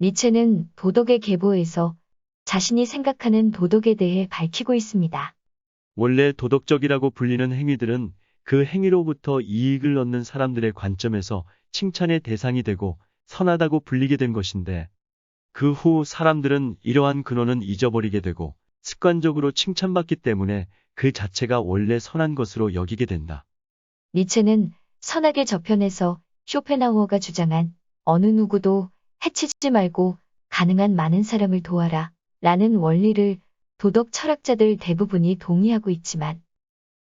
니체는 도덕의 계보에서 자신이 생각하는 도덕에 대해 밝히고 있습니다. 원래 도덕적이라고 불리는 행위들은 그 행위로부터 이익을 얻는 사람들의 관점에서 칭찬의 대상이 되고 선하다고 불리게 된 것인데, 그 후 사람들은 이러한 근원은 잊어버리게 되고 습관적으로 칭찬받기 때문에 그 자체가 원래 선한 것으로 여기게 된다. 니체는 선악의 저편에서 쇼펜하우어가 주장한 어느 누구도 해치지 말고 가능한 많은 사람을 도와라 라는 원리를 도덕 철학자들 대부분이 동의하고 있지만,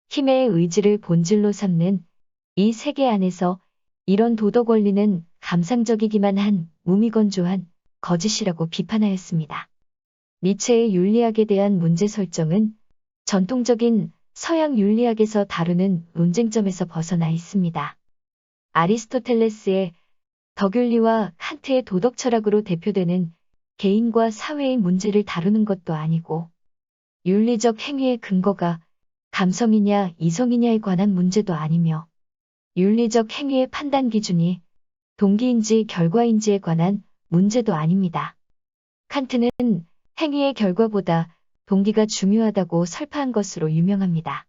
힘의 의지를 본질로 삼는 이 세계 안에서 이런 도덕 원리는 감상적이기만 한 무미건조한 거짓이라고 비판하였습니다. 니체의 윤리학에 대한 문제 설정은 전통적인 서양 윤리학에서 다루는 논쟁점에서 벗어나 있습니다. 아리스토텔레스의 덕윤리와 칸트의 도덕 철학으로 대표되는 개인과 사회의 문제를 다루는 것도 아니고, 윤리적 행위의 근거가 감성이냐 이성이냐에 관한 문제도 아니며, 윤리적 행위의 판단 기준이 동기인지 결과인지에 관한 문제도 아닙니다. 칸트는 행위의 결과보다 동기가 중요하다고 설파한 것으로 유명합니다.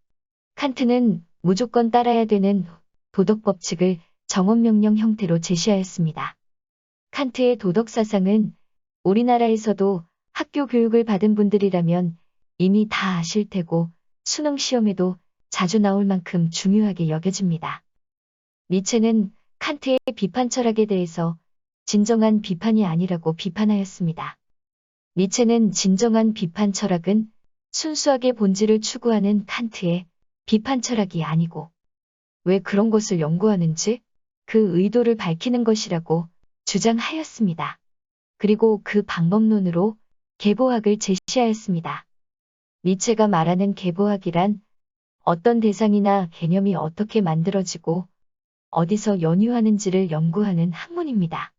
칸트는 무조건 따라야 되는 도덕 법칙을 정언명령 형태로 제시하였습니다. 칸트의 도덕 사상은 우리나라에서도 학교 교육을 받은 분들이라면 이미 다 아실 테고 수능 시험에도 자주 나올 만큼 중요하게 여겨집니다. 니체는 칸트의 비판 철학에 대해서 진정한 비판이 아니라고 비판하였습니다. 니체는 진정한 비판 철학은 순수하게 본질을 추구하는 칸트의 비판 철학이 아니고, 왜 그런 것을 연구하는지 그 의도를 밝히는 것이라고 주장하였습니다. 그리고 그 방법론으로 계보학을 제시하였습니다. 니체가 말하는 계보학이란 어떤 대상이나 개념이 어떻게 만들어지고 어디서 연유하는지를 연구하는 학문입니다.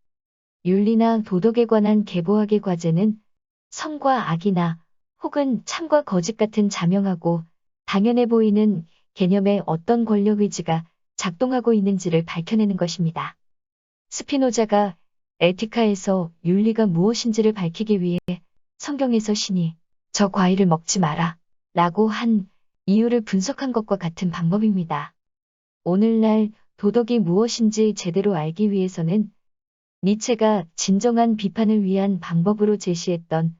윤리나 도덕에 관한 계보학의 과제는 선과 악이나 혹은 참과 거짓 같은 자명하고 당연해 보이는 개념에 어떤 권력 의지가 작동하고 있는지를 밝혀내는 것입니다. 스피노자가 에티카에서 윤리가 무엇인지를 밝히기 위해 성경에서 신이 저 과일을 먹지 마라 라고 한 이유를 분석한 것과 같은 방법입니다. 오늘날 도덕이 무엇인지 제대로 알기 위해서는 니체가 진정한 비판을 위한 방법으로 제시했던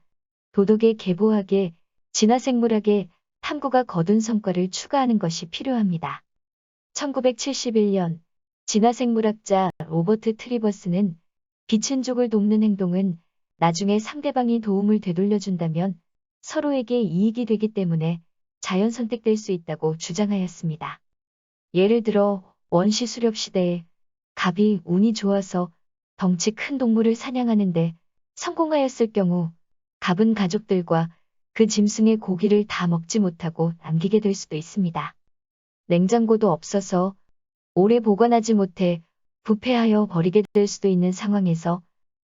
도덕의 계보학에 진화생물학의 탐구가 거둔 성과를 추가하는 것이 필요합니다. 1971년 진화생물학자 로버트 트리버스는 비친족을 돕는 행동은 나중에 상대방이 도움을 되돌려준다면 서로에게 이익이 되기 때문에 자연 선택될 수 있다고 주장하였습니다. 예를 들어 원시 수렵 시대에 갑이 운이 좋아서 덩치 큰 동물을 사냥하는데 성공하였을 경우 갑은 가족들과 그 짐승의 고기를 다 먹지 못하고 남기게 될 수도 있습니다. 냉장고도 없어서 오래 보관하지 못해 부패하여 버리게 될 수도 있는 상황에서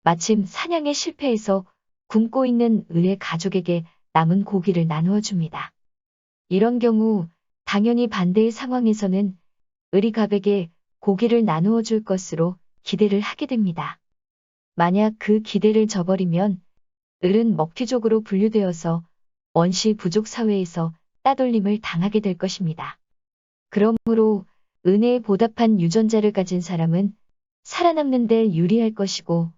마침 사냥에 실패해서 굶고 있는 을의 가족에게 남은 고기를 나누어 줍니다. 이런 경우 당연히 반대의 상황에서는 을이 갑에게 고기를 나누어 줄 것으로 기대를 하게 됩니다. 만약 그 기대를 저버리면 을은 먹튀족으로 분류되어서 원시 부족 사회에서 따돌림을 당하게 될 것입니다. 그러므로 은혜에 보답한 유전자를 가진 사람은 살아남는 데 유리할 것이고,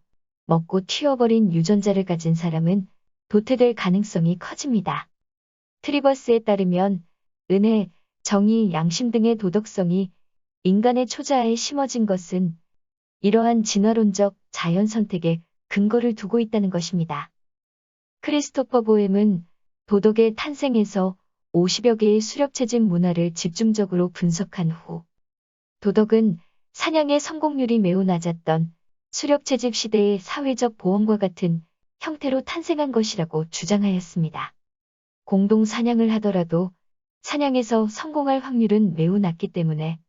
먹고 튀어버린 유전자를 가진 사람은 도태될 가능성이 커집니다. 트리버스에 따르면 은혜, 정의, 양심 등의 도덕성이 인간의 초자아에 심어진 것은 이러한 진화론적 자연 선택에 근거를 두고 있다는 것입니다. 크리스토퍼 보엠은 도덕의 탄생에서 50여 개의 수렵채집 문화를 집중적으로 분석한 후, 도덕은 사냥의 성공률이 매우 낮았던 수렵채집 시대의 사회적 보험과 같은 형태로 탄생한 것이라고 주장하였습니다. 공동 사냥을 하더라도 사냥에서 성공할 확률은 매우 낮기 때문에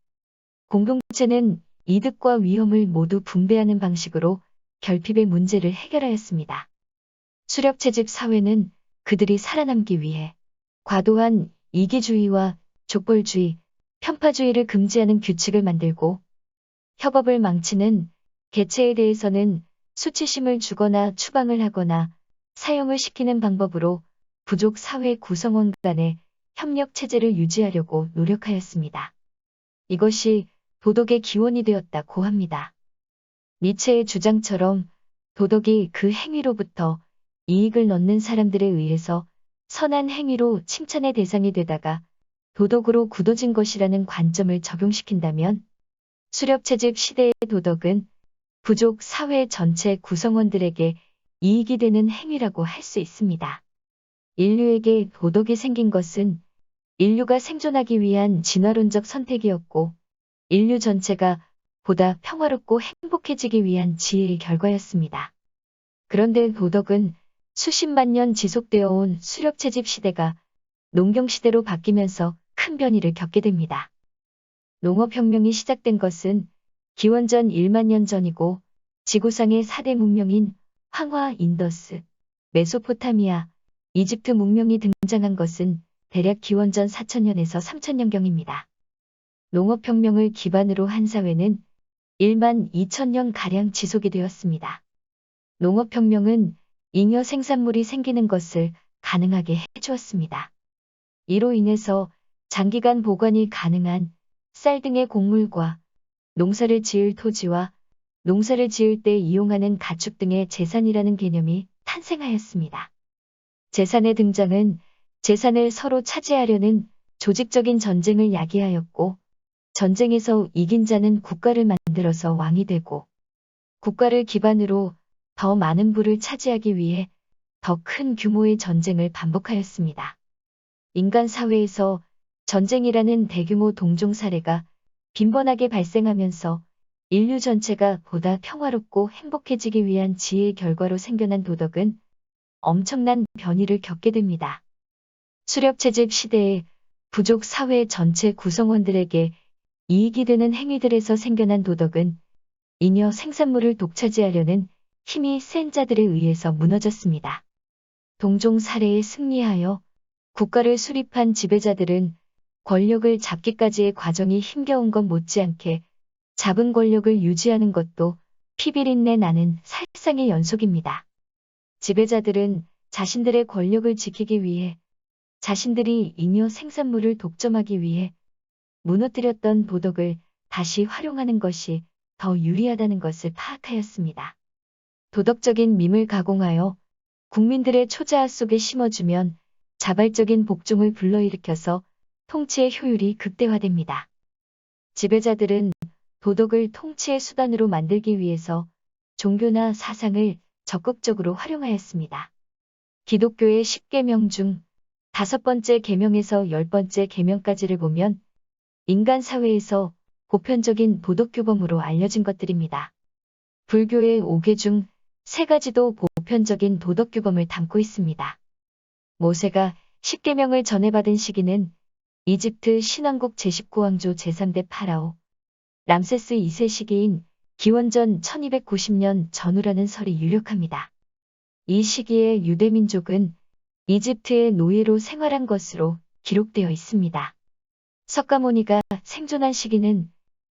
공동체는 이득과 위험을 모두 분배하는 방식으로 결핍의 문제를 해결하였습니다. 수렵채집 사회는 그들이 살아남기 위해 과도한 이기주의와 족벌주의, 편파주의를 금지하는 규칙을 만들고, 협업을 망치는 개체에 대해서는 수치심을 주거나 추방을 하거나 사형을 시키는 방법으로 부족 사회 구성원 간의 협력 체제를 유지하려고 노력하였습니다. 이것이 도덕의 기원이 되었다고 합니다. 니체의 주장처럼 도덕이 그 행위로부터 이익을 얻는 사람들에 의해서 선한 행위로 칭찬의 대상이 되다가 도덕으로 굳어진 것이라는 관점을 적용시킨다면 수렵채집 시대의 도덕은 부족 사회 전체 구성원들에게 이익이 되는 행위라고 할 수 있습니다. 인류에게 도덕이 생긴 것은 인류가 생존하기 위한 진화론적 선택이었고 인류 전체가 보다 평화롭고 행복해지기 위한 지혜의 결과였습니다. 그런데 도덕은 수십만 년 지속되어 온 수렵채집 시대가 농경시대로 바뀌면서 큰 변이를 겪게 됩니다. 농업혁명이 시작된 것은 기원전 1만 년 전이고 지구상의 4대 문명인 황화, 인더스, 메소포타미아, 이집트 문명이 등장한 것은 대략 기원전 4000년에서 3000년경입니다. 농업혁명을 기반으로 한 사회는 1만 2000년가량 지속이 되었습니다. 농업혁명은 잉여 생산물이 생기는 것을 가능하게 해주었습니다. 이로 인해서 장기간 보관이 가능한 쌀 등의 곡물과 농사를 지을 토지와 농사를 지을 때 이용하는 가축 등의 재산이라는 개념이 탄생하였습니다. 재산의 등장은 재산을 서로 차지하려는 조직적인 전쟁을 야기하였고 전쟁에서 이긴 자는 국가를 만들어서 왕이 되고 국가를 기반으로 더 많은 부를 차지하기 위해 더 큰 규모의 전쟁을 반복하였습니다. 인간 사회에서 전쟁이라는 대규모 동종 사례가 빈번하게 발생하면서 인류 전체가 보다 평화롭고 행복해지기 위한 지혜의 결과로 생겨난 도덕은 엄청난 변이를 겪게 됩니다. 수렵채집 시대에 부족 사회 전체 구성원들에게 이익이 되는 행위들에서 생겨난 도덕은 잉여 생산물을 독차지하려는 힘이 센 자들에 의해서 무너졌습니다. 동종 사례에 승리하여 국가를 수립한 지배자들은 권력을 잡기까지의 과정이 힘겨운 것 못지않게 잡은 권력을 유지하는 것도 피비린내 나는 살상의 연속입니다. 지배자들은 자신들의 권력을 지키기 위해 자신들이 잉여 생산물을 독점하기 위해 무너뜨렸던 도덕을 다시 활용하는 것이 더 유리하다는 것을 파악하였습니다. 도덕적인 밈을 가공하여 국민들의 초자아 속에 심어주면 자발적인 복종을 불러일으켜서 통치의 효율이 극대화됩니다. 지배자들은 도덕을 통치의 수단으로 만들기 위해서 종교나 사상을 적극적으로 활용하였습니다. 기독교의 10계명 중 5번째 계명에서 10번째 계명까지를 보면 인간 사회에서 보편적인 도덕규범으로 알려진 것들입니다. 불교의 5계 중 3가지도 보편적인 도덕규범을 담고 있습니다. 모세가 10계명을 전해받은 시기는 이집트 신왕국 제19왕조 제3대 파라오 람세스 2세 시기인 기원전 1290년 전후라는 설이 유력합니다. 이 시기에 유대민족은 이집트의 노예로 생활한 것으로 기록되어 있습니다. 석가모니가 생존한 시기는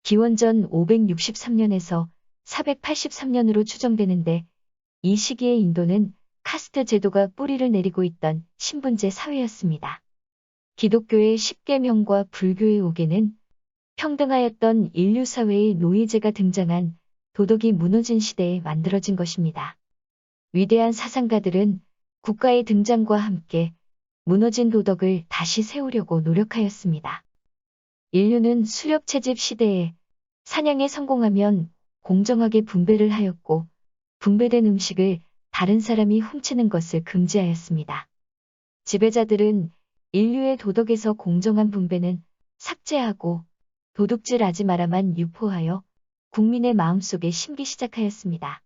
기원전 563년에서 483년으로 추정되는데 이 시기의 인도는 카스트 제도가 뿌리를 내리고 있던 신분제 사회였습니다. 기독교의 10계명과 불교의 5계는 평등하였던 인류 사회의 노예제가 등장한 도덕이 무너진 시대에 만들어진 것입니다. 위대한 사상가들은 국가의 등장과 함께 무너진 도덕을 다시 세우려고 노력하였습니다. 인류는 수렵채집 시대에 사냥에 성공하면 공정하게 분배를 하였고 분배된 음식을 다른 사람이 훔치는 것을 금지하였습니다. 지배자들은 인류의 도덕에서 공정한 분배는 삭제하고 도둑질하지 마라만 유포하여 국민의 마음속에 심기 시작하였습니다.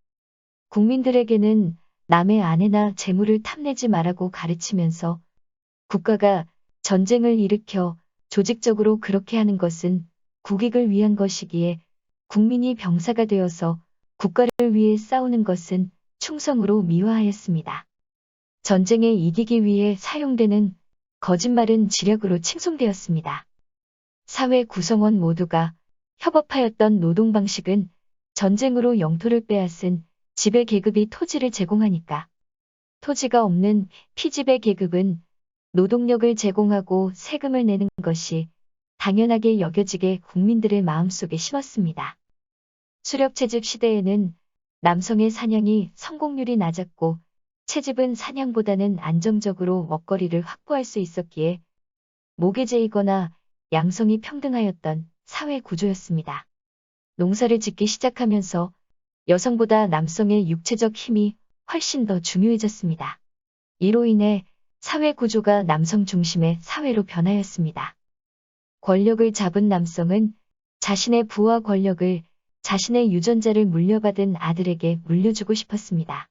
국민들에게는 남의 아내나 재물을 탐내지 말라고 가르치면서 국가가 전쟁을 일으켜 조직적으로 그렇게 하는 것은 국익을 위한 것이기에 국민이 병사가 되어서 국가를 위해 싸우는 것은 충성으로 미화하였습니다. 전쟁에 이기기 위해 사용되는 거짓말은 지략으로 칭송되었습니다. 사회 구성원 모두가 협업하였던 노동 방식은 전쟁으로 영토를 빼앗은 지배 계급이 토지를 제공하니까. 토지가 없는 피지배 계급은 노동력을 제공하고 세금을 내는 것이 당연하게 여겨지게 국민들의 마음속에 심었습니다. 수렵채집 시대에는 남성의 사냥이 성공률이 낮았고 채집은 사냥보다는 안정적으로 먹거리를 확보할 수 있었기에 모계제이거나 양성이 평등하였던 사회 구조였습니다. 농사를 짓기 시작하면서 여성보다 남성의 육체적 힘이 훨씬 더 중요해졌습니다. 이로 인해 사회 구조가 남성 중심의 사회로 변하였습니다. 권력을 잡은 남성은 자신의 부와 권력을 자신의 유전자를 물려받은 아들에게 물려주고 싶었습니다.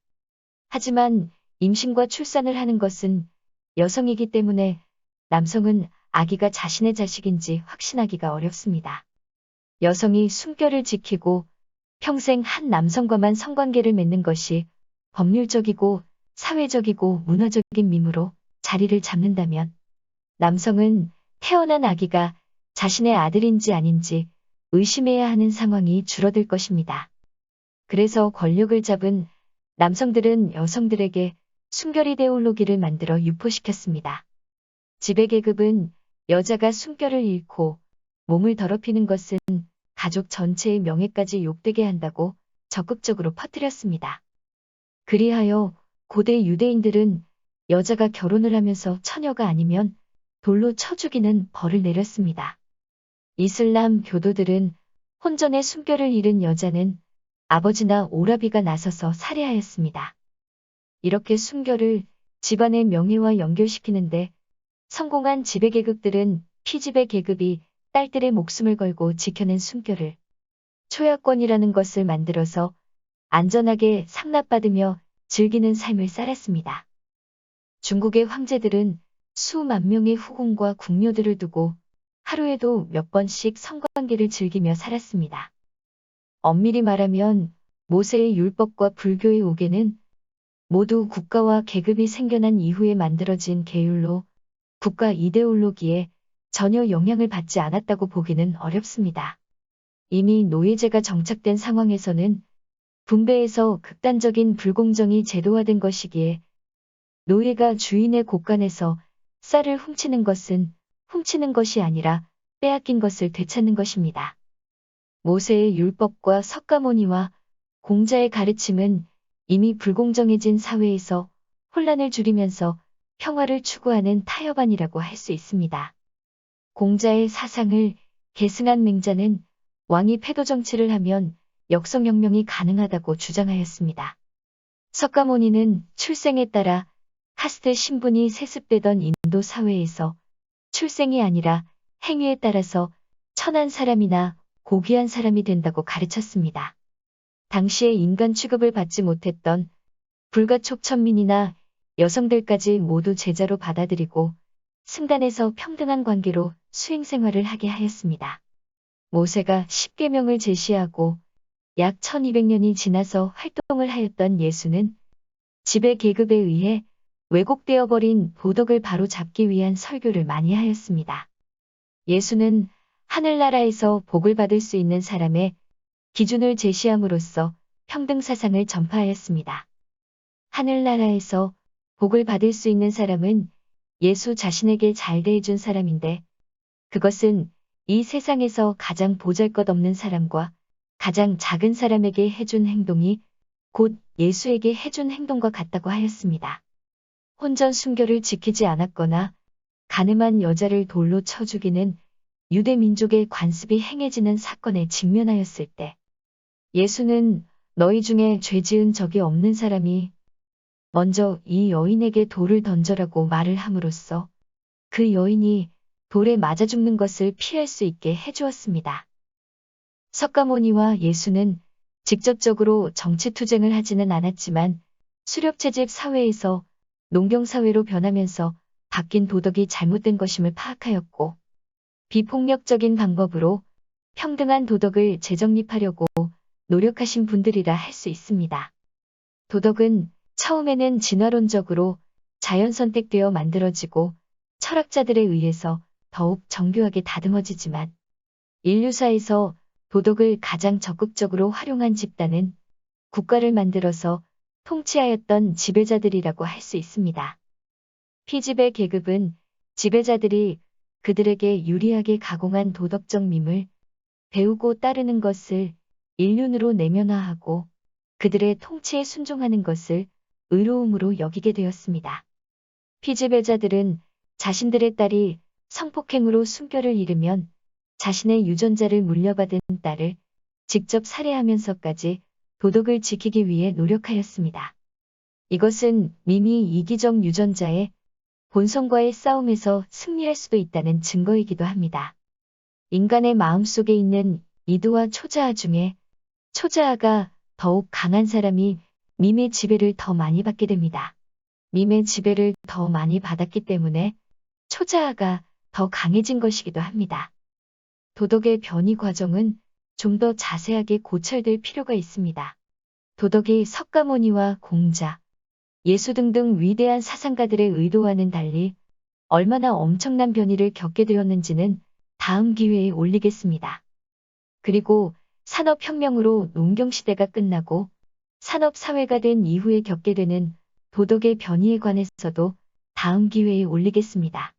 하지만 임신과 출산을 하는 것은 여성이기 때문에 남성은 아기가 자신의 자식인지 확신하기가 어렵습니다. 여성이 숨결을 지키고 평생 한 남성과만 성관계를 맺는 것이 법률적이고 사회적이고 문화적인 밈으로 자리를 잡는다면 남성은 태어난 아기가 자신의 아들인지 아닌지 의심해야 하는 상황이 줄어들 것입니다. 그래서 권력을 잡은 남성들은 여성들에게 순결 이데올로기를 만들어 유포시켰습니다. 지배계급은 여자가 순결을 잃고 몸을 더럽히는 것은 가족 전체의 명예까지 욕되게 한다고 적극적으로 퍼뜨렸습니다. 그리하여 고대 유대인들은 여자가 결혼을 하면서 처녀가 아니면 돌로 쳐 죽이는 벌을 내렸습니다. 이슬람 교도들은 혼전의 순결을 잃은 여자는 아버지나 오라비가 나서서 살해하였습니다. 이렇게 순결을 집안의 명예와 연결시키는데 성공한 지배계급들은 피지배 계급이 딸들의 목숨을 걸고 지켜낸 순결을 초야권이라는 것을 만들어서 안전하게 상납받으며 즐기는 삶을 살았습니다. 중국의 황제들은 수만 명의 후궁과 궁녀들을 두고 하루에도 몇 번씩 성관계를 즐기며 살았습니다. 엄밀히 말하면 모세의 율법과 불교의 오계는 모두 국가와 계급이 생겨난 이후에 만들어진 계율로 국가 이데올로기에 전혀 영향을 받지 않았다고 보기는 어렵습니다. 이미 노예제가 정착된 상황에서는 분배에서 극단적인 불공정이 제도화된 것이기에 노예가 주인의 곳간에서 쌀을 훔치는 것은 훔치는 것이 아니라 빼앗긴 것을 되찾는 것입니다. 모세의 율법과 석가모니와 공자의 가르침은 이미 불공정해진 사회에서 혼란을 줄이면서 평화를 추구하는 타협안이라고 할 수 있습니다. 공자의 사상을 계승한 맹자는 왕이 패도 정치를 하면 역성혁명이 가능하다고 주장하였습니다. 석가모니는 출생에 따라 카스트 신분이 세습되던 인도 사회에서 출생이 아니라 행위에 따라서 천한 사람이나 고귀한 사람이 된다고 가르쳤습니다. 당시에 인간 취급을 받지 못했던 불가촉천민이나 여성들까지 모두 제자로 받아들이고 승단에서 평등한 관계로 수행생활을 하게 하였습니다. 모세가 십계명을 제시하고 약 1200년이 지나서 활동을 하였던 예수는 지배 계급에 의해 왜곡되어 버린 도덕을 바로잡기 위한 설교를 많이 하였습니다. 예수는 하늘나라에서 복을 받을 수 있는 사람의 기준을 제시함으로써 평등 사상을 전파하였습니다. 하늘나라에서 복을 받을 수 있는 사람은 예수 자신에게 잘 대해준 사람인데 그것은 이 세상에서 가장 보잘것없는 사람과 가장 작은 사람에게 해준 행동이 곧 예수에게 해준 행동과 같다고 하였습니다. 혼전 순결을 지키지 않았거나 가늠한 여자를 돌로 쳐 죽이는 유대 민족의 관습이 행해지는 사건에 직면하였을 때 예수는 너희 중에 죄 지은 적이 없는 사람이 먼저 이 여인에게 돌을 던져라고 말을 함으로써 그 여인이 돌에 맞아 죽는 것을 피할 수 있게 해주었습니다. 석가모니와 예수는 직접적으로 정치투쟁을 하지는 않았지만 수렵채집 사회에서 농경사회로 변하면서 바뀐 도덕이 잘못된 것임을 파악하였고 비폭력적인 방법으로 평등한 도덕을 재정립하려고 노력하신 분들이라 할 수 있습니다. 도덕은 처음에는 진화론적으로 자연선택되어 만들어지고 철학자들에 의해서 더욱 정교하게 다듬어지지만 인류사에서 도덕을 가장 적극적으로 활용한 집단은 국가를 만들어서 통치하였던 지배자들이라고 할 수 있습니다. 피지배 계급은 지배자들이 그들에게 유리하게 가공한 도덕적 밈을 배우고 따르는 것을 일륜으로 내면화하고 그들의 통치에 순종하는 것을 의로움으로 여기게 되었습니다. 피지배자들은 자신들의 딸이 성폭행으로 순결을 잃으면 자신의 유전자를 물려받은 딸을 직접 살해하면서까지 도덕을 지키기 위해 노력하였습니다. 이것은 밈이 이기적 유전자의 본성과의 싸움에서 승리할 수도 있다는 증거이기도 합니다. 인간의 마음속에 있는 이도와 초자아 중에 초자아가 더욱 강한 사람이 밈의 지배를 더 많이 받게 됩니다. 밈의 지배를 더 많이 받았기 때문에 초자아가 더 강해진 것이기도 합니다. 도덕의 변이 과정은 좀 더 자세하게 고찰될 필요가 있습니다. 도덕이 석가모니와 공자, 예수 등등 위대한 사상가들의 의도와는 달리 얼마나 엄청난 변이를 겪게 되었는지는 다음 기회에 올리겠습니다. 그리고 산업혁명으로 농경시대가 끝나고 산업사회가 된 이후에 겪게 되는 도덕의 변이에 관해서도 다음 기회에 올리겠습니다.